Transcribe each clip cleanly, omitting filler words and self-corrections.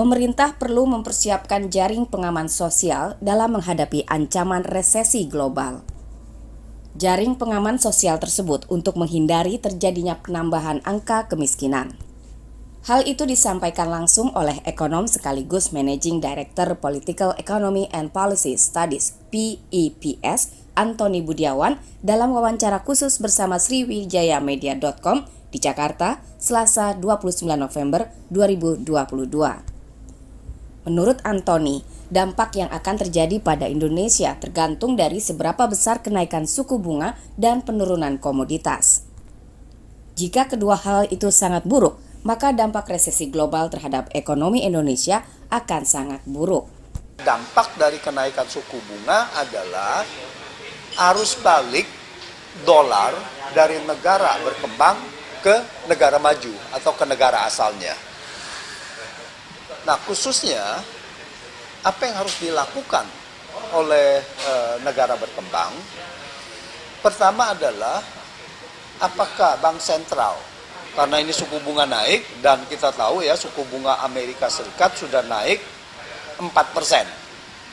pemerintah perlu mempersiapkan jaring pengaman sosial dalam menghadapi ancaman resesi global. Jaring pengaman sosial tersebut untuk menghindari terjadinya penambahan angka kemiskinan. Hal itu disampaikan langsung oleh ekonom sekaligus Managing Director Political Economy and Policy Studies (PEPS) Antoni Budiawan dalam wawancara khusus bersama sriwijaya-media.com di Jakarta, Selasa 29 November 2022. Menurut Antoni, dampak yang akan terjadi pada Indonesia tergantung dari seberapa besar kenaikan suku bunga dan penurunan komoditas. Jika kedua hal itu sangat buruk, maka dampak resesi global terhadap ekonomi Indonesia akan sangat buruk. Dampak dari kenaikan suku bunga adalah arus balik dolar dari negara berkembang ke negara maju atau ke negara asalnya. Nah, khususnya apa yang harus dilakukan oleh negara berkembang? Pertama adalah apakah bank sentral, karena ini suku bunga naik dan kita tahu ya suku bunga Amerika Serikat sudah naik 4%,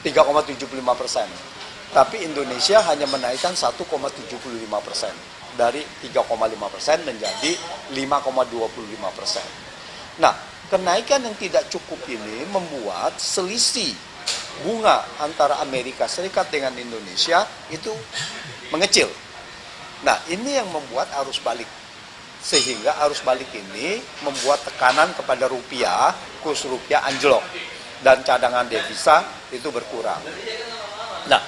3,75%. Tapi Indonesia hanya menaikkan 1,75%, dari 3,5% menjadi 5,25%. Nah, kenaikan yang tidak cukup ini membuat selisih bunga antara Amerika Serikat dengan Indonesia itu mengecil. Nah, ini yang membuat arus balik. Sehingga arus balik ini membuat tekanan kepada rupiah, kurs rupiah anjlok. Dan cadangan devisa itu berkurang. Nah,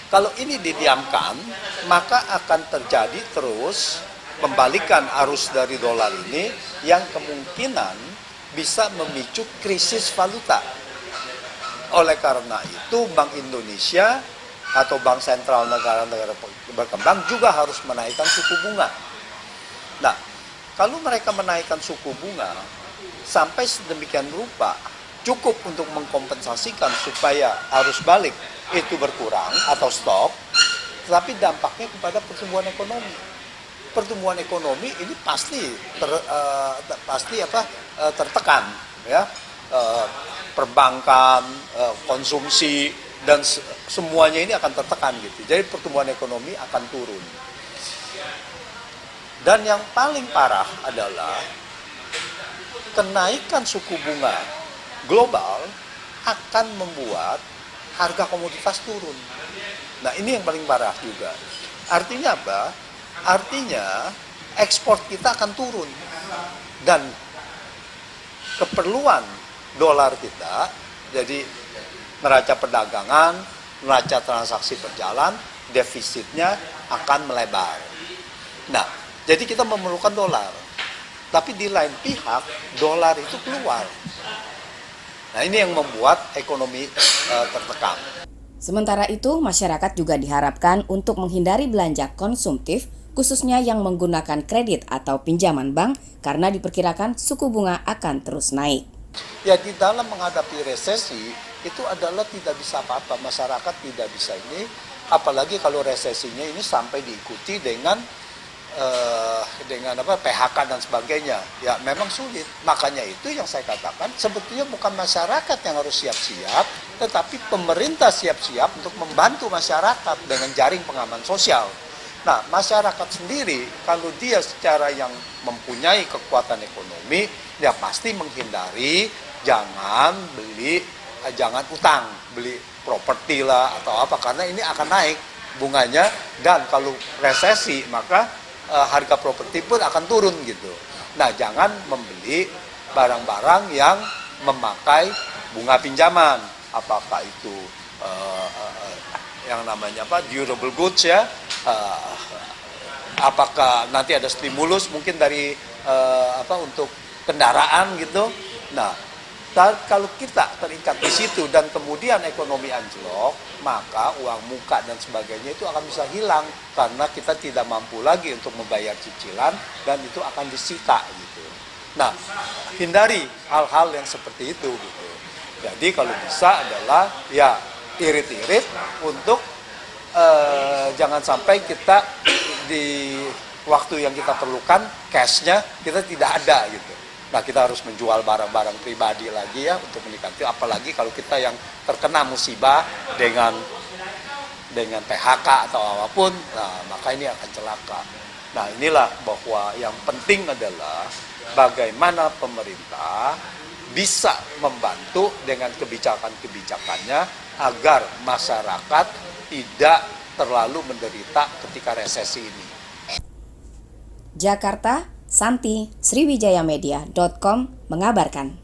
kalau ini didiamkan, maka akan terjadi terus pembalikan arus dari dolar ini yang kemungkinan bisa memicu krisis valuta. Oleh karena itu, Bank Indonesia atau Bank Sentral negara-negara berkembang juga harus menaikkan suku bunga. Nah, kalau mereka menaikkan suku bunga sampai sedemikian rupa, cukup untuk mengkompensasikan supaya arus balik itu berkurang atau stop, tetapi dampaknya kepada pertumbuhan ekonomi. Pertumbuhan ekonomi ini pasti tertekan, ya, perbankan, konsumsi dan semuanya ini akan tertekan gitu. Jadi pertumbuhan ekonomi akan turun. Dan yang paling parah adalah kenaikan suku bunga global akan membuat harga komoditas turun. Nah, ini yang paling parah juga. Artinya apa? Artinya ekspor kita akan turun dan keperluan dolar kita, jadi neraca perdagangan, neraca transaksi berjalan, defisitnya akan melebar. Nah, jadi kita memerlukan dolar. Tapi di lain pihak, dolar itu keluar. Nah, ini yang membuat ekonomi tertekan. Sementara itu, masyarakat juga diharapkan untuk menghindari belanja konsumtif, khususnya yang menggunakan kredit atau pinjaman bank, karena diperkirakan suku bunga akan terus naik. Ya, di dalam menghadapi resesi, itu adalah tidak bisa apa-apa. Masyarakat tidak bisa ini, apalagi kalau resesinya ini sampai diikuti dengan PHK dan sebagainya. Ya, memang sulit. Makanya itu yang saya katakan, sebetulnya bukan masyarakat yang harus siap-siap, tetapi pemerintah siap-siap untuk membantu masyarakat dengan jaring pengaman sosial. Nah, masyarakat sendiri, kalau dia secara yang mempunyai kekuatan ekonomi, dia pasti menghindari jangan utang, beli properti lah atau apa, karena ini akan naik bunganya, dan kalau resesi maka harga properti pun akan turun gitu. Nah, jangan membeli barang-barang yang memakai bunga pinjaman, apakah itu yang namanya durable goods ya, apakah nanti ada stimulus mungkin dari untuk kendaraan gitu. Nah, kalau kita terikat di situ dan kemudian ekonomi anjlok, maka uang muka dan sebagainya itu akan bisa hilang karena kita tidak mampu lagi untuk membayar cicilan dan itu akan disita gitu. Nah, hindari hal-hal yang seperti itu gitu. Jadi kalau bisa adalah ya irit-irit untuk jangan sampai kita di waktu yang kita perlukan cashnya kita tidak ada gitu. Nah, kita harus menjual barang-barang pribadi lagi ya untuk meningkatkan, apalagi kalau kita yang terkena musibah dengan PHK atau apapun, nah maka ini akan celaka. Nah, inilah bahwa yang penting adalah bagaimana pemerintah bisa membantu dengan kebijakan-kebijakannya agar masyarakat tidak terlalu menderita ketika resesi ini. Jakarta, Santi, Sriwijayamedia.com mengabarkan.